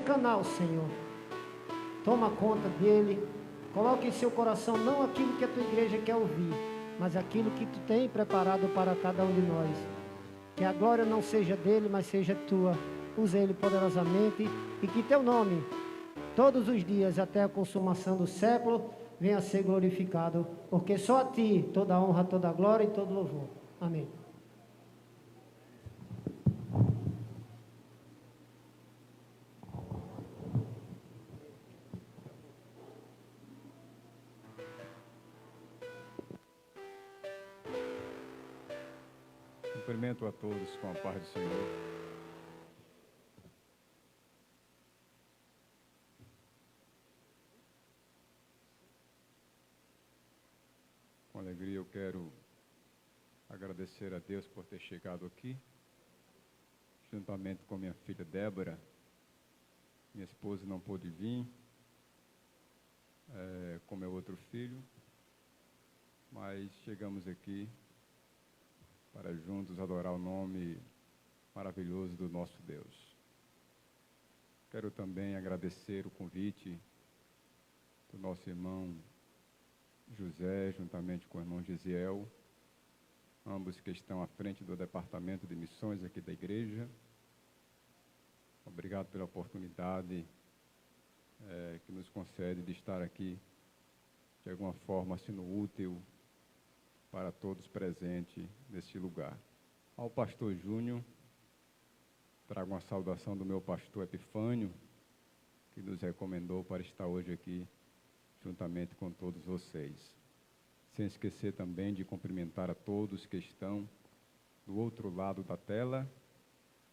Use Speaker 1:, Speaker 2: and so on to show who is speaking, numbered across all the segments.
Speaker 1: canal, Senhor. Toma conta dele. Coloque em seu coração não aquilo que a tua igreja quer ouvir, mas aquilo que tu tem preparado para cada um de nós. Que a glória não seja dele, mas seja tua. Use ele poderosamente e que teu nome, todos os dias até a consumação do século, venha a ser glorificado. Porque só a ti toda a honra, toda a glória e todo louvor. Amém.
Speaker 2: Cumprimento a todos com a paz do Senhor. Com alegria eu quero agradecer a Deus por ter chegado aqui, juntamente com minha filha Débora. Minha esposa não pôde vir, com meu outro filho, mas chegamos aqui para juntos adorar o nome maravilhoso do nosso Deus. Quero também agradecer o convite do nosso irmão José, juntamente com o irmão Gisiel, ambos que estão à frente do departamento de missões aqui da igreja. Obrigado pela oportunidade que nos concede de estar aqui, de alguma forma sendo útil para todos presentes neste lugar. Ao pastor Júnior, trago uma saudação do meu pastor Epifânio, que nos recomendou para estar hoje aqui, juntamente com todos vocês. Sem esquecer também de cumprimentar a todos que estão do outro lado da tela,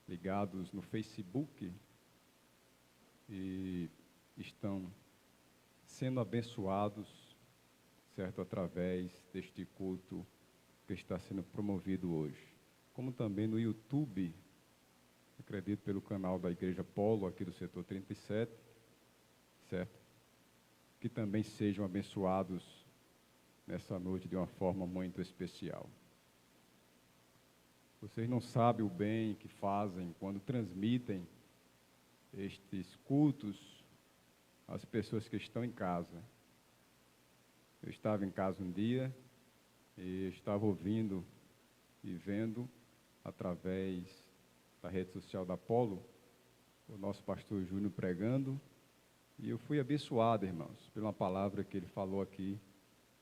Speaker 2: ligados no Facebook, e estão sendo abençoados, certo, através deste culto que está sendo promovido hoje. Como também no YouTube, acredito pelo canal da Igreja Polo, aqui do setor 37, certo? Que também sejam abençoados nessa noite de uma forma muito especial. Vocês não sabem o bem que fazem quando transmitem estes cultos às pessoas que estão em casa. Eu estava em casa um dia e estava ouvindo e vendo através da rede social da Apolo o nosso pastor Júnior pregando, e eu fui abençoado, irmãos, pela palavra que ele falou aqui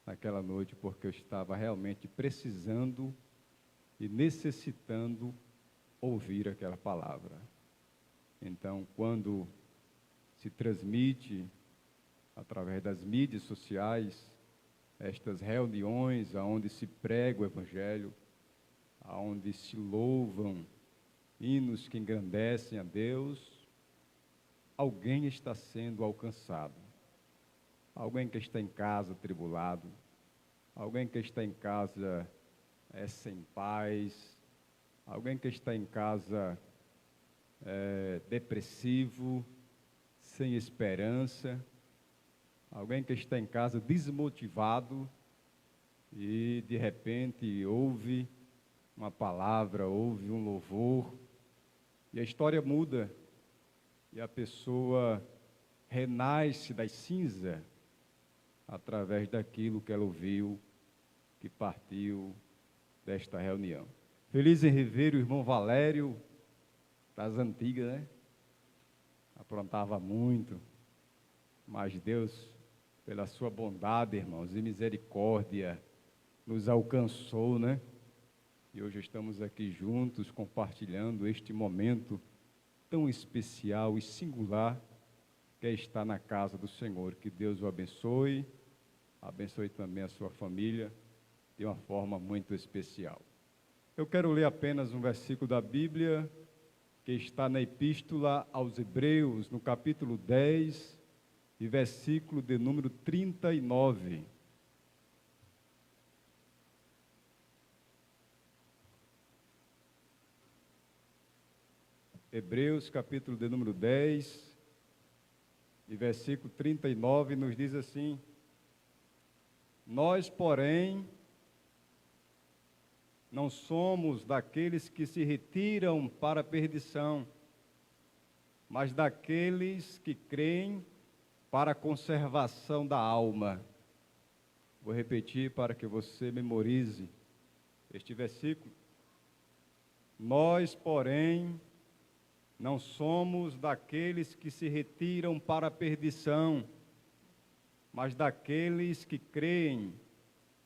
Speaker 2: naquela noite, porque eu estava realmente precisando e necessitando ouvir aquela palavra. Então, quando se transmite através das mídias sociais estas reuniões onde se prega o Evangelho, onde se louvam hinos que engrandecem a Deus, alguém está sendo alcançado. Alguém que está em casa tribulado, alguém que está em casa sem paz, alguém que está em casa depressivo, sem esperança, alguém que está em casa desmotivado e de repente ouve uma palavra, ouve um louvor e a história muda e a pessoa renasce das cinzas através daquilo que ela ouviu, que partiu desta reunião. Feliz em rever o irmão Valério, das antigas, né? Aprontava muito, mas Deus, pela sua bondade, irmãos, e misericórdia, nos alcançou, né? E hoje estamos aqui juntos, compartilhando este momento tão especial e singular, que é estar na casa do Senhor. Que Deus o abençoe, abençoe também a sua família, de uma forma muito especial. Eu quero ler apenas um versículo da Bíblia, que está na Epístola aos Hebreus, no capítulo 10, e versículo de número 39. Hebreus, capítulo de número 10, e versículo 39, nos diz assim: nós, porém, não somos daqueles que se retiram para a perdição, mas daqueles que creem para a conservação da alma. Vou repetir para que você memorize este versículo. Nós, porém, não somos daqueles que se retiram para a perdição, mas daqueles que creem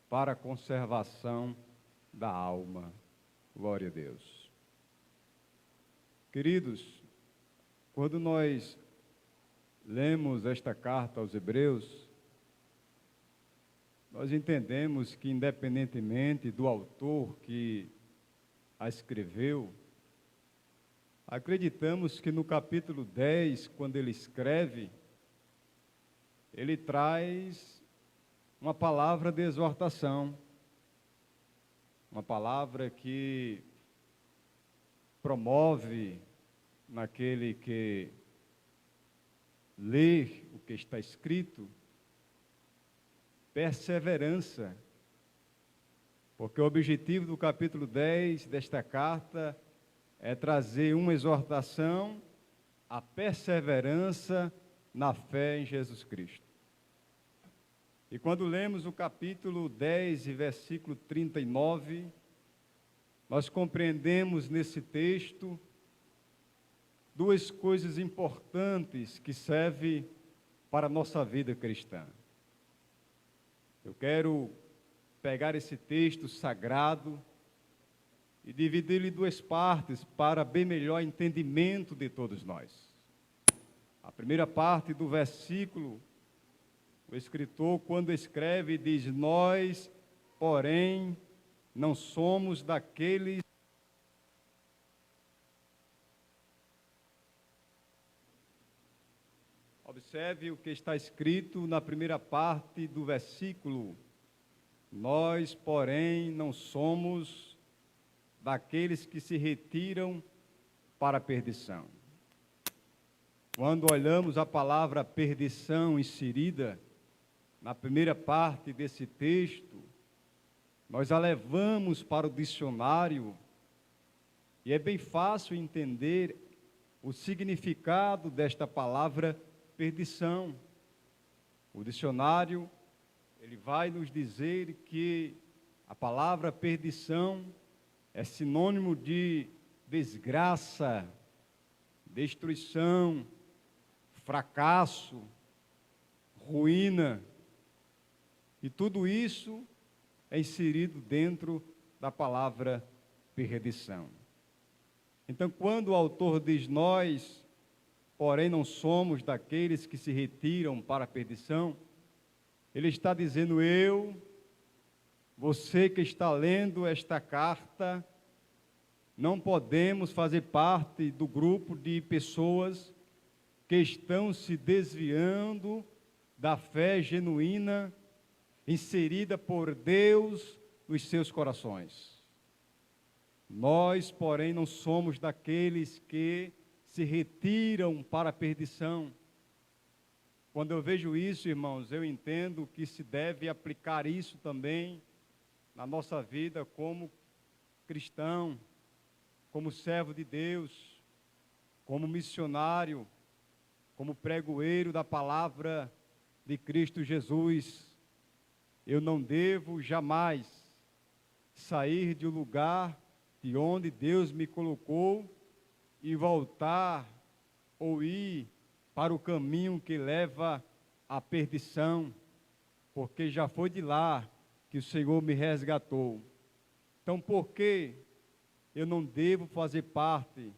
Speaker 2: para a conservação da alma. Glória a Deus. Queridos, quando nós lemos esta carta aos Hebreus, nós entendemos que, independentemente do autor que a escreveu, acreditamos que no capítulo 10, quando ele escreve, ele traz uma palavra de exortação, uma palavra que promove naquele que lê o que está escrito, perseverança, porque o objetivo do capítulo 10 desta carta é trazer uma exortação à perseverança na fé em Jesus Cristo. E quando lemos o capítulo 10 e versículo 39, nós compreendemos nesse texto duas coisas importantes que servem para a nossa vida cristã. Eu quero pegar esse texto sagrado e dividi-lo em duas partes para bem melhor entendimento de todos nós. A primeira parte do versículo, o escritor, quando escreve, diz: nós, porém, não somos daqueles Observe o que está escrito na primeira parte do versículo. Nós, porém, não somos daqueles que se retiram para a perdição. Quando olhamos a palavra perdição inserida na primeira parte desse texto, nós a levamos para o dicionário e é bem fácil entender o significado desta palavra perdição. O dicionário, ele vai nos dizer que a palavra perdição é sinônimo de desgraça, destruição, fracasso, ruína. E tudo isso é inserido dentro da palavra perdição. Então, quando o autor diz nós, porém não somos daqueles que se retiram para a perdição, ele está dizendo você que está lendo esta carta, não podemos fazer parte do grupo de pessoas que estão se desviando da fé genuína inserida por Deus nos seus corações. Nós, porém, não somos daqueles que se retiram para a perdição. Quando eu vejo isso, irmãos, eu entendo que se deve aplicar isso também na nossa vida como cristão, como servo de Deus, como missionário, como pregoeiro da palavra de Cristo Jesus. Eu não devo jamais sair de um lugar de onde Deus me colocou e voltar ou ir para o caminho que leva à perdição, porque já foi de lá que o Senhor me resgatou. Então, por que eu não devo fazer parte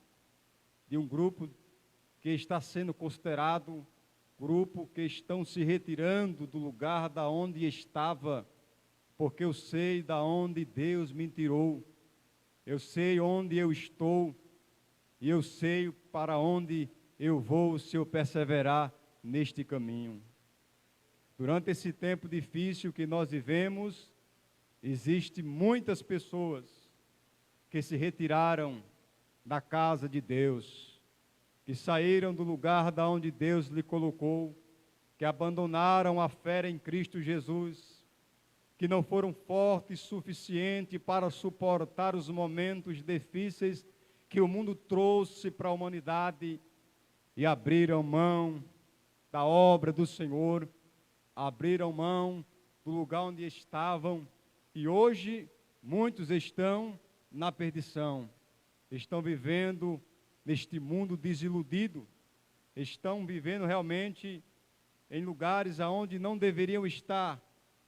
Speaker 2: de um grupo que está sendo considerado grupo que estão se retirando do lugar da onde estava, porque eu sei da onde Deus me tirou, eu sei onde eu estou, e eu sei para onde eu vou se eu perseverar neste caminho. Durante esse tempo difícil que nós vivemos, existem muitas pessoas que se retiraram da casa de Deus, que saíram do lugar da onde Deus lhe colocou, que abandonaram a fé em Cristo Jesus, que não foram fortes o suficiente para suportar os momentos difíceis que o mundo trouxe para a humanidade, e abriram mão da obra do Senhor, abriram mão do lugar onde estavam, e hoje muitos estão na perdição, estão vivendo neste mundo desiludido, estão vivendo realmente em lugares aonde não deveriam estar,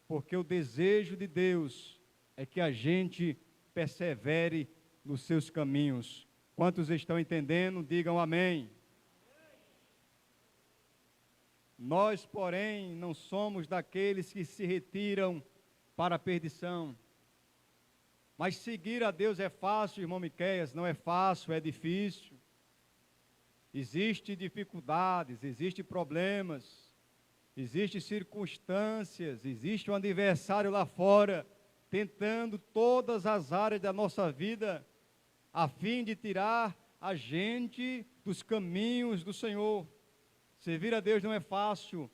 Speaker 2: porque o desejo de Deus é que a gente persevere nos seus caminhos. Quantos estão entendendo? Digam amém. Nós, porém, não somos daqueles que se retiram para a perdição. Mas seguir a Deus é fácil, irmão Miqueias, não é fácil, é difícil. Existem dificuldades, existem problemas, existem circunstâncias, existe um adversário lá fora, tentando todas as áreas da nossa vida, a fim de tirar a gente dos caminhos do Senhor. Servir a Deus não é fácil,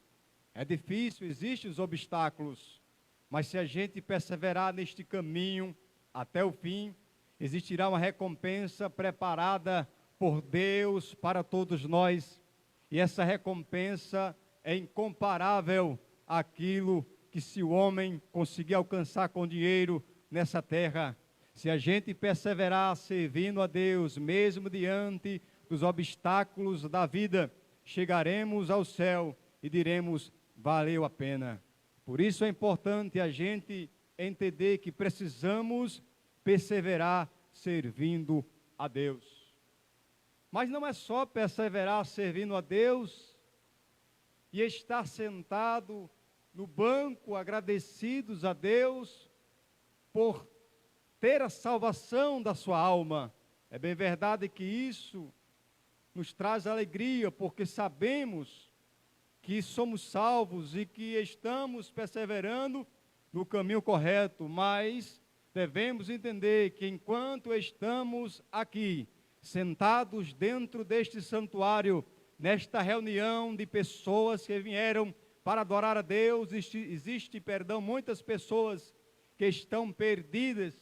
Speaker 2: é difícil, existem os obstáculos, mas se a gente perseverar neste caminho até o fim, existirá uma recompensa preparada por Deus para todos nós, e essa recompensa é incomparável àquilo que se o homem conseguir alcançar com dinheiro nessa terra. Se a gente perseverar servindo a Deus, mesmo diante dos obstáculos da vida, chegaremos ao céu e diremos, valeu a pena. Por isso é importante a gente entender que precisamos perseverar servindo a Deus. Mas não é só perseverar servindo a Deus e estar sentado no banco agradecidos a Deus por ter a salvação da sua alma. É bem verdade que isso nos traz alegria, porque sabemos que somos salvos e que estamos perseverando no caminho correto, mas devemos entender que enquanto estamos aqui, sentados dentro deste santuário, nesta reunião de pessoas que vieram para adorar a Deus, existe, muitas pessoas que estão perdidas,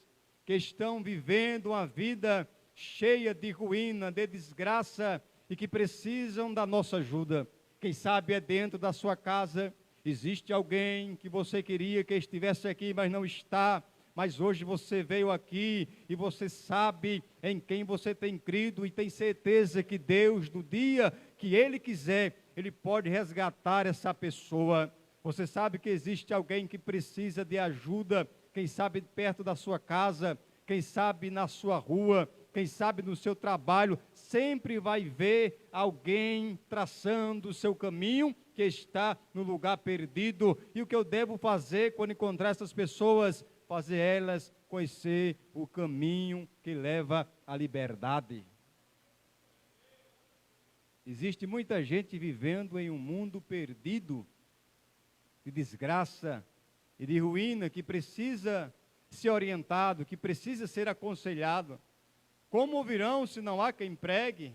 Speaker 2: que estão vivendo uma vida cheia de ruína, de desgraça e que precisam da nossa ajuda. Quem sabe é dentro da sua casa, existe alguém que você queria que estivesse aqui, mas não está. Mas hoje você veio aqui e você sabe em quem você tem crido e tem certeza que Deus, no dia que Ele quiser, Ele pode resgatar essa pessoa. Você sabe que existe alguém que precisa de ajuda, quem sabe perto da sua casa, quem sabe na sua rua, quem sabe no seu trabalho, sempre vai ver alguém traçando o seu caminho que está no lugar perdido. E o que eu devo fazer quando encontrar essas pessoas? Fazer elas conhecer o caminho que leva à liberdade. Existe muita gente vivendo em um mundo perdido, de desgraça e de ruína, que precisa ser orientado, que precisa ser aconselhado. Como ouvirão se não há quem pregue?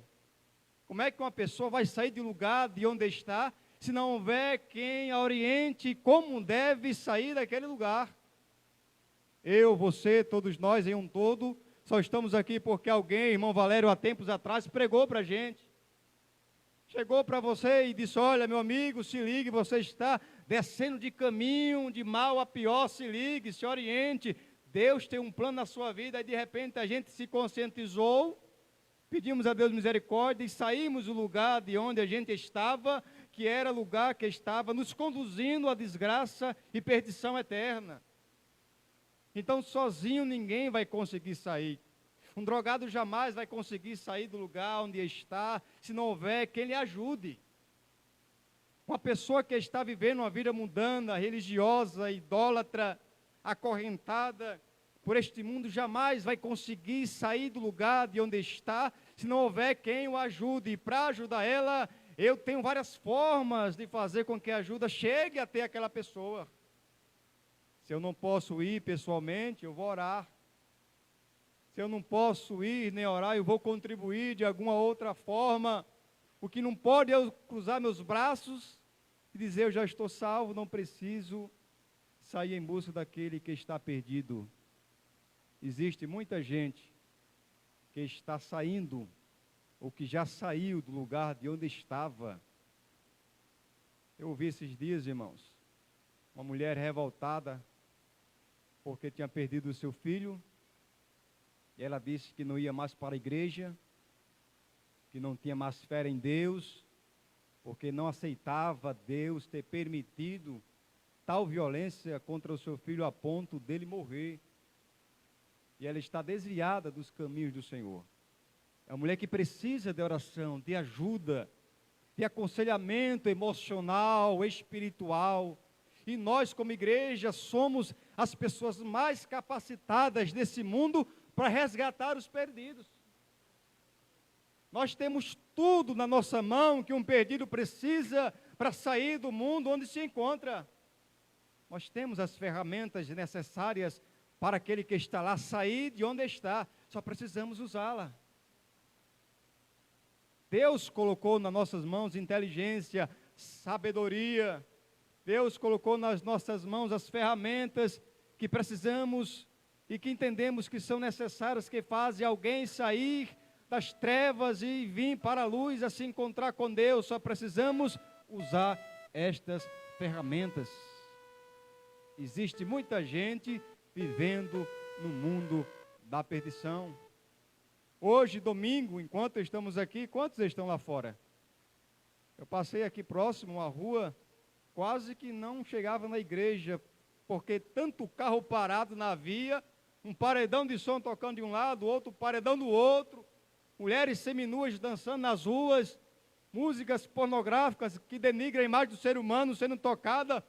Speaker 2: Como é que uma pessoa vai sair do lugar de onde está, se não houver quem a oriente como deve sair daquele lugar? Eu, você, todos nós em um todo, só estamos aqui porque alguém, irmão Valério, há tempos atrás, pregou para a gente. Chegou para você e disse, olha, meu amigo, se ligue, você está descendo de caminho, de mal a pior, se ligue, se oriente. Deus tem um plano na sua vida, e de repente a gente se conscientizou, pedimos a Deus misericórdia e saímos do lugar de onde a gente estava, que era lugar que estava nos conduzindo à desgraça e perdição eterna. Então, sozinho ninguém vai conseguir sair. Um drogado jamais vai conseguir sair do lugar onde está, se não houver quem lhe ajude. Uma pessoa que está vivendo uma vida mundana, religiosa, idólatra, acorrentada por este mundo, jamais vai conseguir sair do lugar de onde está, se não houver quem o ajude. E para ajudar ela, eu tenho várias formas de fazer com que a ajuda chegue até aquela pessoa. Se eu não posso ir pessoalmente, eu vou orar. Se eu não posso ir nem orar, eu vou contribuir de alguma outra forma. O que não pode é eu cruzar meus braços e dizer, eu já estou salvo, não preciso sair em busca daquele que está perdido. Existe muita gente que está saindo ou que já saiu do lugar de onde estava. Eu ouvi esses dias, irmãos, uma mulher revoltada porque tinha perdido o seu filho, e ela disse que não ia mais para a igreja, que não tinha mais fé em Deus, porque não aceitava Deus ter permitido tal violência contra o seu filho a ponto dele morrer. E ela está desviada dos caminhos do Senhor. É uma mulher que precisa de oração, de ajuda, de aconselhamento emocional, espiritual. E nós, como igreja, somos as pessoas mais capacitadas desse mundo para resgatar os perdidos. Nós temos tudo na nossa mão que um perdido precisa para sair do mundo onde se encontra. Nós temos as ferramentas necessárias para aquele que está lá sair de onde está, só precisamos usá-la. Deus colocou nas nossas mãos inteligência, sabedoria. Deus colocou nas nossas mãos as ferramentas que precisamos e que entendemos que são necessárias, que fazem alguém sair das trevas e vir para a luz, a se encontrar com Deus. Só precisamos usar estas ferramentas. Existe muita gente vivendo no mundo da perdição. Hoje, domingo, enquanto estamos aqui, quantos estão lá fora? Eu passei aqui próximo à rua, quase que não chegava na igreja, porque tanto carro parado na via, um paredão de som tocando de um lado, outro paredão do outro, mulheres seminuas dançando nas ruas, músicas pornográficas que denigram a imagem do ser humano sendo tocada,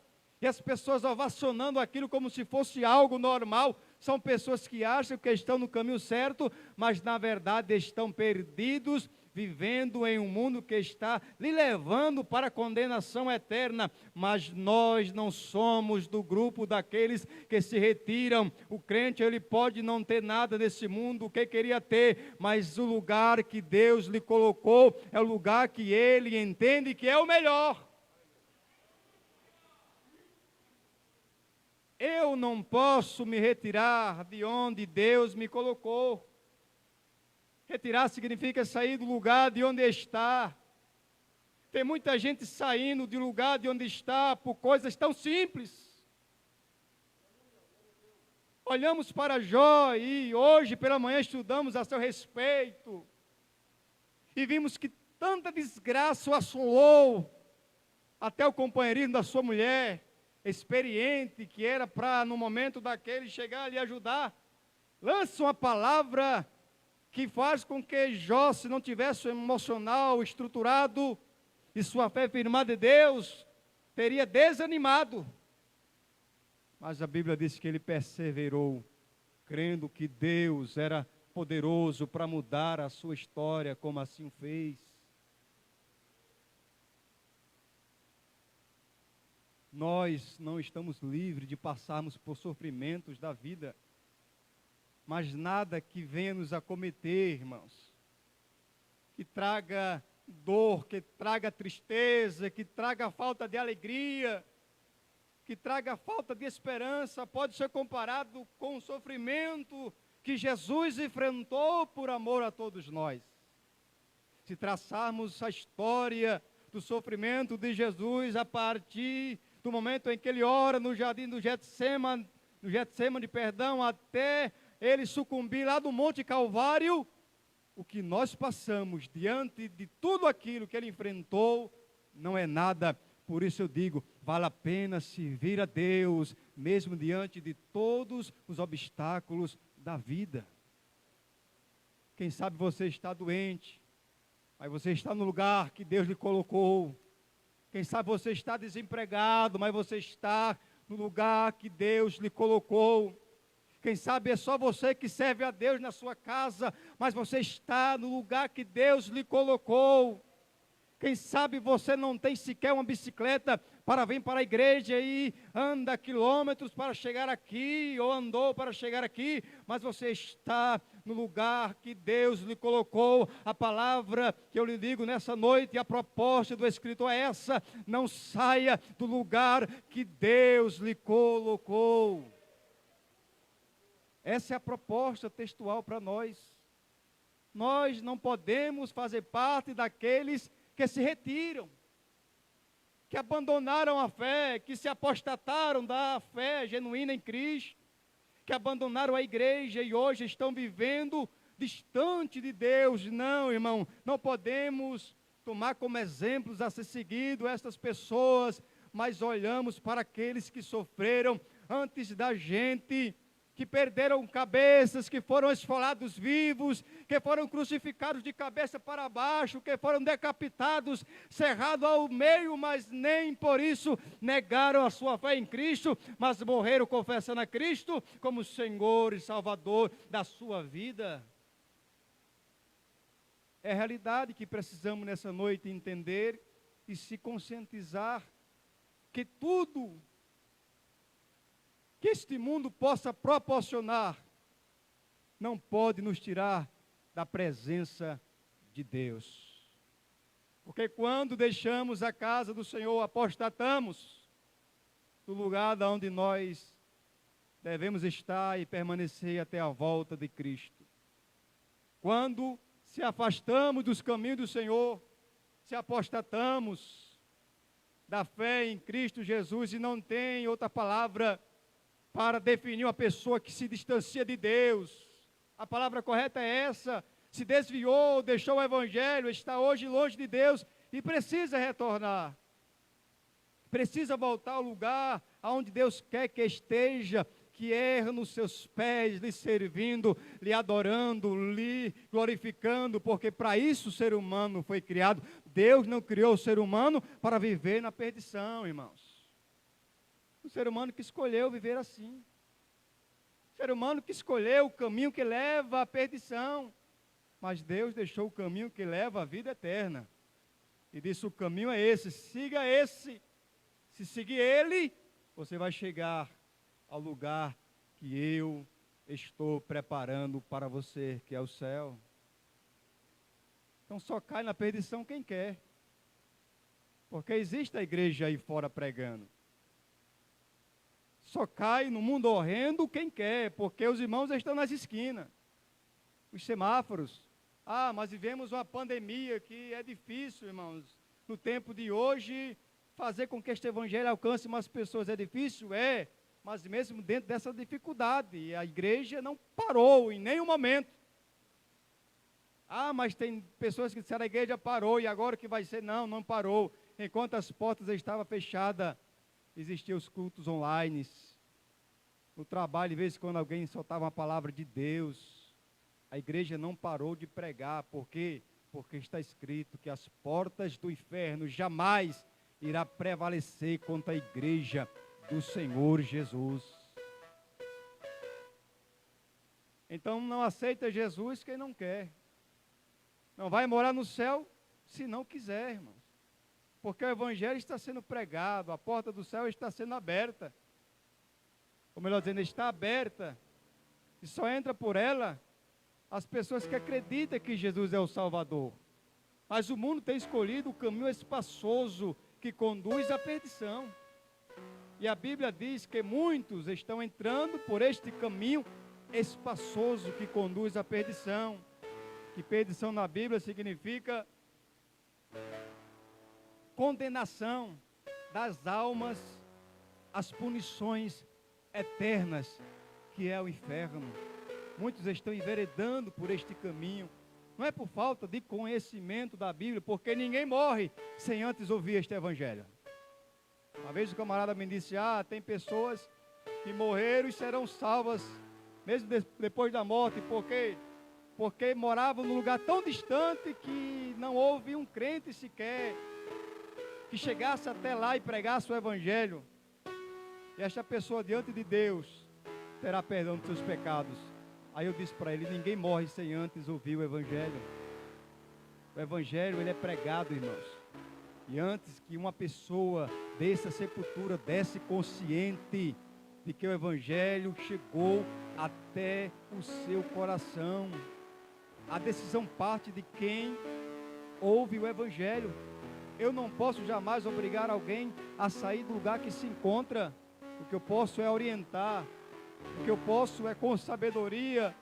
Speaker 2: e as pessoas ovacionando aquilo como se fosse algo normal. São pessoas que acham que estão no caminho certo, mas na verdade estão perdidos, vivendo em um mundo que está lhe levando para a condenação eterna. Mas nós não somos do grupo daqueles que se retiram. O crente, ele pode não ter nada nesse mundo, o que queria ter, mas o lugar que Deus lhe colocou é o lugar que ele entende que é o melhor. Eu não posso me retirar de onde Deus me colocou. Retirar significa sair do lugar de onde está. Tem muita gente saindo do lugar de onde está por coisas tão simples. Olhamos para Jó e hoje pela manhã estudamos a seu respeito. E vimos que tanta desgraça o assolou, até o companheirismo da sua mulher, experiente, que era para, no momento daquele, chegar ali e ajudar, lança uma palavra que faz com que Jó, se não tivesse o emocional estruturado e sua fé firmada em Deus, teria desanimado. Mas a Bíblia diz que ele perseverou, crendo que Deus era poderoso para mudar a sua história, como assim o fez. Nós não estamos livres de passarmos por sofrimentos da vida, mas nada que venha nos acometer, irmãos, que traga dor, que traga tristeza, que traga falta de alegria, que traga falta de esperança, pode ser comparado com o sofrimento que Jesus enfrentou por amor a todos nós. Se traçarmos a história do sofrimento de Jesus a partir do momento em que ele ora no jardim do Getsemane, até ele sucumbir lá do Monte Calvário, o que nós passamos diante de tudo aquilo que ele enfrentou, não é nada. Por isso eu digo, vale a pena servir a Deus, mesmo diante de todos os obstáculos da vida. Quem sabe você está doente, mas você está no lugar que Deus lhe colocou. Quem sabe você está desempregado, mas você está no lugar que Deus lhe colocou. Quem sabe é só você que serve a Deus na sua casa, mas você está no lugar que Deus lhe colocou. Quem sabe você não tem sequer uma bicicleta para vir para a igreja e anda quilômetros para chegar aqui, ou andou para chegar aqui, mas você está no lugar que Deus lhe colocou. A palavra que eu lhe digo nessa noite, a proposta do Escritor é essa: não saia do lugar que Deus lhe colocou. Essa é a proposta textual para nós.
Speaker 3: nós não podemos fazer parte daqueles que se retiram, que abandonaram a fé, que se apostataram da fé genuína em Cristo, que abandonaram a igreja e hoje estão vivendo distante de Deus. Não, irmão, não podemos tomar como exemplos a ser seguido estas pessoas, mas olhamos para aqueles que sofreram antes da gente, que perderam cabeças, que foram esfolados vivos, que foram crucificados de cabeça para baixo, que foram decapitados, cerrados ao meio, mas nem por isso negaram a sua fé em Cristo, mas morreram confessando a Cristo como Senhor e Salvador da sua vida. É a realidade que precisamos nessa noite entender e se conscientizar que tudo que este mundo possa proporcionar não pode nos tirar da presença de Deus. Porque quando deixamos a casa do Senhor, apostatamos do lugar onde nós devemos estar e permanecer até a volta de Cristo. Quando se afastamos dos caminhos do Senhor, se apostatamos da fé em Cristo Jesus, e não tem outra palavra para definir uma pessoa que se distancia de Deus. A palavra correta é essa: se desviou, deixou o Evangelho, está hoje longe de Deus e precisa retornar. Precisa voltar ao lugar aonde Deus quer que esteja, que erra nos seus pés, lhe servindo, lhe adorando, lhe glorificando, porque para isso o ser humano foi criado. Deus não criou o ser humano para viver na perdição, irmãos. O ser humano que escolheu viver assim. O ser humano que escolheu o caminho que leva à perdição. Mas Deus deixou o caminho que leva à vida eterna. E disse: o caminho é esse, siga esse. Se seguir ele, você vai chegar ao lugar que eu estou preparando para você, que é o céu. Então só cai na perdição quem quer. Porque existe a igreja aí fora pregando. Só cai no mundo horrendo quem quer, porque os irmãos estão nas esquinas, os semáforos. Ah, mas vivemos uma pandemia que é difícil, irmãos. No tempo de hoje, fazer com que este evangelho alcance mais pessoas é difícil? É, mas mesmo dentro dessa dificuldade, a igreja não parou em nenhum momento. Ah, mas tem pessoas que disseram: a igreja parou e agora o que vai ser? Não, não parou. Enquanto as portas estavam fechadas, existiam os cultos online. No trabalho, de vez em quando alguém soltava uma palavra de Deus. A igreja não parou de pregar. Por quê? Porque está escrito que as portas do inferno jamais irá prevalecer contra a igreja do Senhor Jesus. Então não aceita Jesus quem não quer. Não vai morar no céu se não quiser, irmãos. Porque o evangelho está sendo pregado, a porta do céu está sendo aberta. Ou melhor dizendo, está aberta. E só entra por ela as pessoas que acreditam que Jesus é o Salvador. Mas o mundo tem escolhido o caminho espaçoso que conduz à perdição. E a Bíblia diz que muitos estão entrando por este caminho espaçoso que conduz à perdição. Que perdição na Bíblia significa condenação das almas às punições eternas, que é o inferno. Muitos estão enveredando por este caminho. Não é por falta de conhecimento da Bíblia, porque ninguém morre sem antes ouvir este evangelho. Uma vez o camarada me disse: tem pessoas que morreram e serão salvas, mesmo depois da morte, porque moravam num lugar tão distante que não houve um crente sequer que chegasse até lá e pregasse o evangelho. E esta pessoa diante de Deus terá perdão dos seus pecados. Aí eu disse para ele: ninguém morre sem antes ouvir o evangelho. O evangelho, ele é pregado, irmãos. E antes que uma pessoa dessa sepultura desce consciente de que o evangelho chegou até o seu coração. A decisão parte de quem ouve o evangelho. Eu não posso jamais obrigar alguém a sair do lugar que se encontra. O que eu posso é orientar. O que eu posso é, com sabedoria,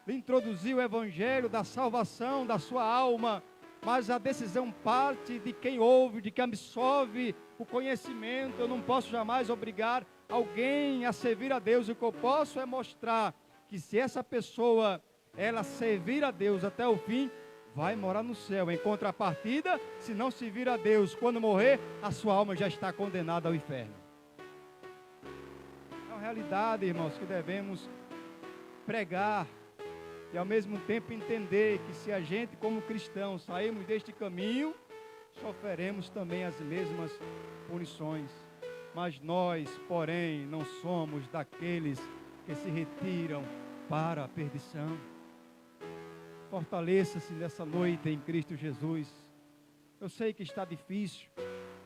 Speaker 3: lhe introduzir o evangelho da salvação da sua alma, mas a decisão parte de quem ouve, de quem absorve o conhecimento. Eu não posso jamais obrigar alguém a servir a Deus. O que eu posso é mostrar que se essa pessoa, ela servir a Deus até o fim, vai morar no céu. Em contrapartida, se não servir a Deus, quando morrer, a sua alma já está condenada ao inferno. É uma realidade, irmãos, que devemos pregar e ao mesmo tempo entender que se a gente como cristãos sairmos deste caminho, sofreremos também as mesmas punições. Mas nós, porém, não somos daqueles que se retiram para a perdição. Fortaleça-se nessa noite em Cristo Jesus. Eu sei que está difícil.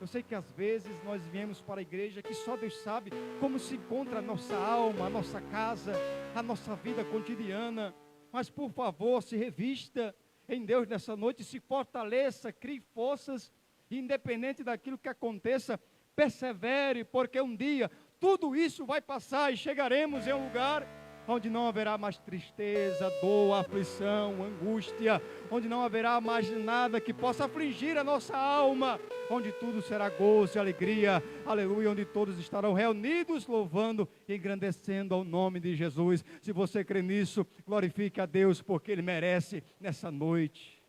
Speaker 3: Eu sei que às vezes nós viemos para a igreja que só Deus sabe como se encontra a nossa alma, a nossa casa, a nossa vida cotidiana. Mas por favor, se revista em Deus nessa noite, se fortaleça, crie forças, independente daquilo que aconteça, persevere, porque um dia tudo isso vai passar e chegaremos em um lugar onde não haverá mais tristeza, dor, aflição, angústia, onde não haverá mais nada que possa afligir a nossa alma, onde tudo será gozo e alegria, aleluia, onde todos estarão reunidos louvando e engrandecendo ao nome de Jesus. Se você crê nisso, glorifique a Deus, porque Ele merece nessa noite.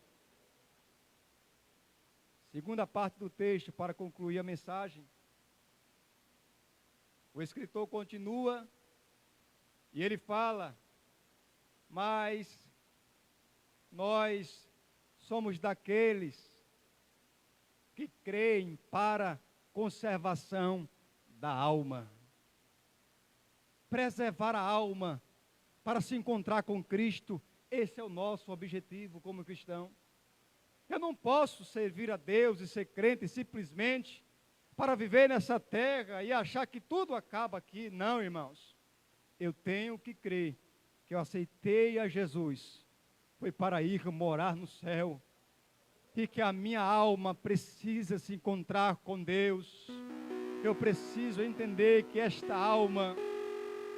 Speaker 3: Segunda parte do texto, para concluir a mensagem. O escritor continua e ele fala: mas nós somos daqueles que creem para conservação da alma. Preservar a alma para se encontrar com Cristo, esse é o nosso objetivo como cristão. Eu não posso servir a Deus e ser crente simplesmente para viver nessa terra e achar que tudo acaba aqui. Não, irmãos. Eu tenho que crer que eu aceitei a Jesus, foi para ir morar no céu, e que a minha alma precisa se encontrar com Deus. Eu preciso entender que esta alma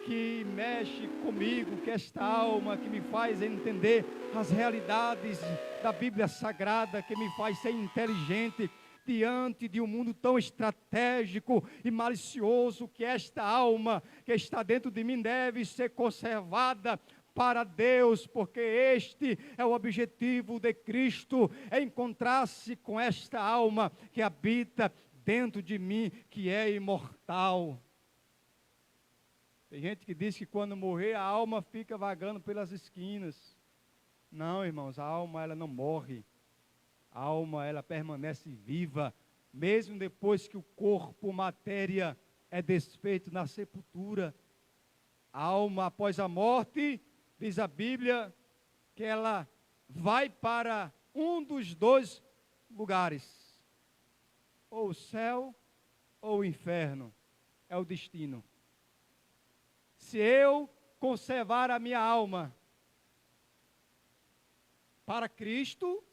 Speaker 3: que mexe comigo, que esta alma que me faz entender as realidades da Bíblia Sagrada, que me faz ser inteligente diante de um mundo tão estratégico e malicioso, que esta alma que está dentro de mim deve ser conservada para Deus, porque este é o objetivo de Cristo, é encontrar-se com esta alma que habita dentro de mim, que é imortal. Tem gente que diz que quando morrer a alma fica vagando pelas esquinas. Não, irmãos, a alma ela não morre. A alma ela permanece viva, mesmo depois que o corpo, matéria, é desfeito na sepultura. A alma após a morte, diz a Bíblia, que ela vai para um dos dois lugares, ou o céu ou o inferno, é o destino. Se eu conservar a minha alma para Cristo,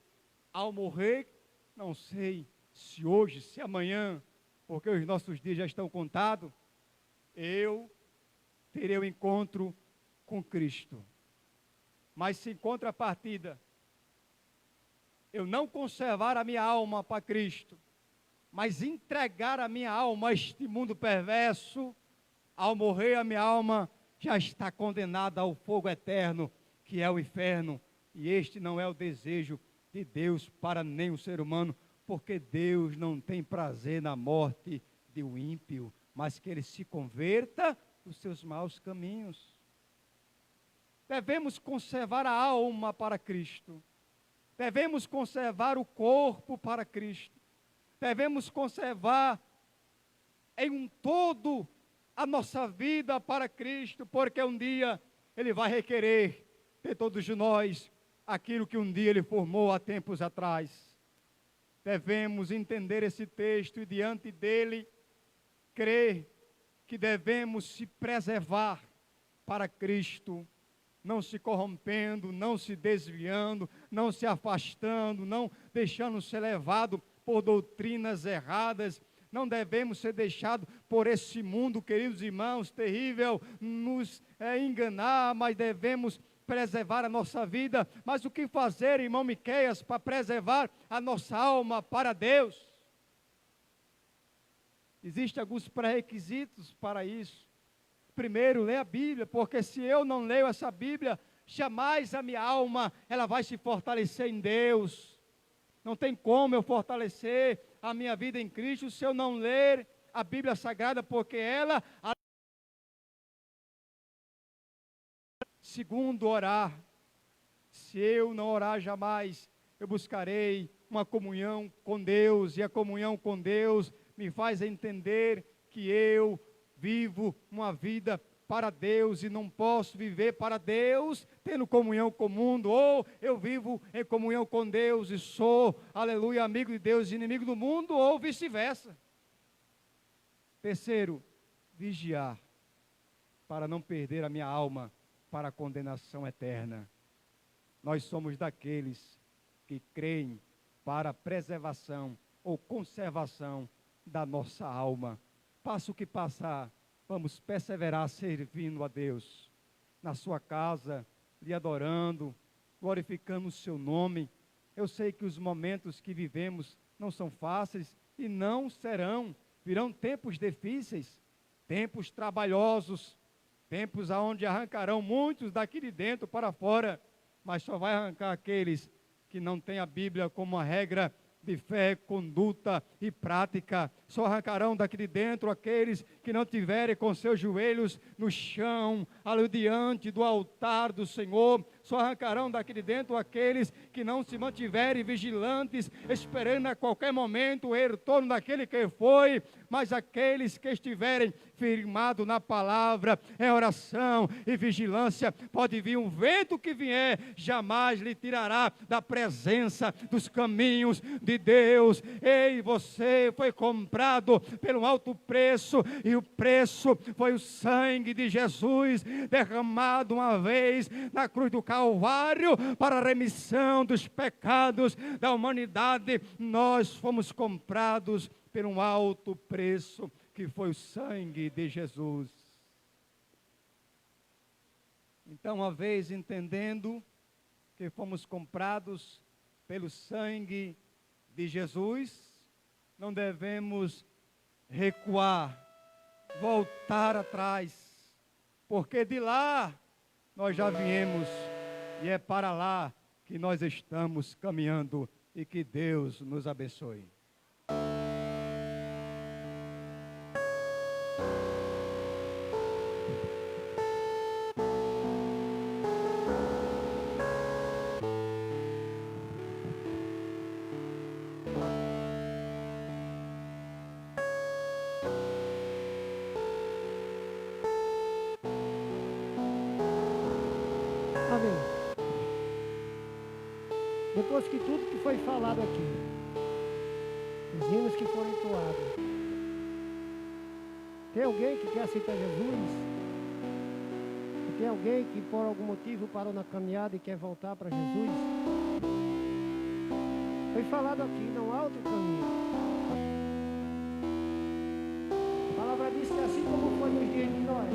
Speaker 3: ao morrer, não sei se hoje, se amanhã, porque os nossos dias já estão contados, eu terei o encontro com Cristo. Mas se em contrapartida, eu não conservar a minha alma para Cristo, mas entregar a minha alma a este mundo perverso, ao morrer a minha alma já está condenada ao fogo eterno, que é o inferno, e este não é o desejo de Deus para nenhum ser humano, porque Deus não tem prazer na morte de um ímpio, mas que ele se converta dos seus maus caminhos. Devemos conservar a alma para Cristo, devemos conservar o corpo para Cristo, devemos conservar em um todo a nossa vida para Cristo, porque um dia Ele vai requerer de todos nós aquilo que um dia Ele formou há tempos atrás. Devemos entender esse texto e diante dele crer que devemos se preservar para Cristo, não se corrompendo, não se desviando, não se afastando, não deixando ser levado por doutrinas erradas. Não devemos ser deixados por esse mundo, queridos irmãos, terrível, nos enganar, mas devemos preservar a nossa vida, mas o que fazer, irmão Miqueias, para preservar a nossa alma para Deus? Existem alguns pré-requisitos para isso. Primeiro, ler a Bíblia, porque se eu não leio essa Bíblia, jamais a minha alma ela vai se fortalecer em Deus. Não tem como eu fortalecer a minha vida em Cristo se eu não ler a Bíblia Sagrada, porque ela... Segundo, orar. Se eu não orar jamais, eu buscarei uma comunhão com Deus, e a comunhão com Deus me faz entender que eu vivo uma vida para Deus e não posso viver para Deus tendo comunhão com o mundo, ou eu vivo em comunhão com Deus e sou, aleluia, amigo de Deus e inimigo do mundo, ou vice-versa. Terceiro, vigiar, para não perder a minha alma para a condenação eterna. Nós somos daqueles que creem para a preservação ou conservação da nossa alma. Passo o que passar, vamos perseverar servindo a Deus, na sua casa, lhe adorando, glorificando o seu nome. Eu sei que os momentos que vivemos não são fáceis e não serão. Virão tempos difíceis, tempos trabalhosos, tempos aonde arrancarão muitos daqui de dentro para fora, mas só vai arrancar aqueles que não têm a Bíblia como uma regra de fé, conduta e prática. Só arrancarão daqui de dentro aqueles que não tiverem com seus joelhos no chão, ali diante do altar do Senhor. Só arrancarão daqui de dentro aqueles que não se mantiverem vigilantes, esperando a qualquer momento o retorno daquele que foi. Mas aqueles que estiverem firmados na palavra, em oração e vigilância, pode vir um vento que vier, jamais lhe tirará da presença dos caminhos de Deus. Ei, você foi comprado pelo alto preço, e o preço foi o sangue de Jesus, derramado uma vez na cruz do Calvário, para a remissão dos pecados da humanidade. Nós fomos comprados por um alto preço, que foi o sangue de Jesus. Então, uma vez entendendo que fomos comprados pelo sangue de Jesus, não devemos recuar, voltar atrás, porque de lá nós já viemos e é para lá que nós estamos caminhando, e que Deus nos abençoe.
Speaker 1: Amém. Depois que tudo que foi falado aqui, os hinos que foram entoados, tem alguém que quer aceitar Jesus? Tem alguém que por algum motivo parou na caminhada e quer voltar para Jesus? Foi falado aqui, não há outro caminho. A palavra diz que assim como foi nos dias de Noé,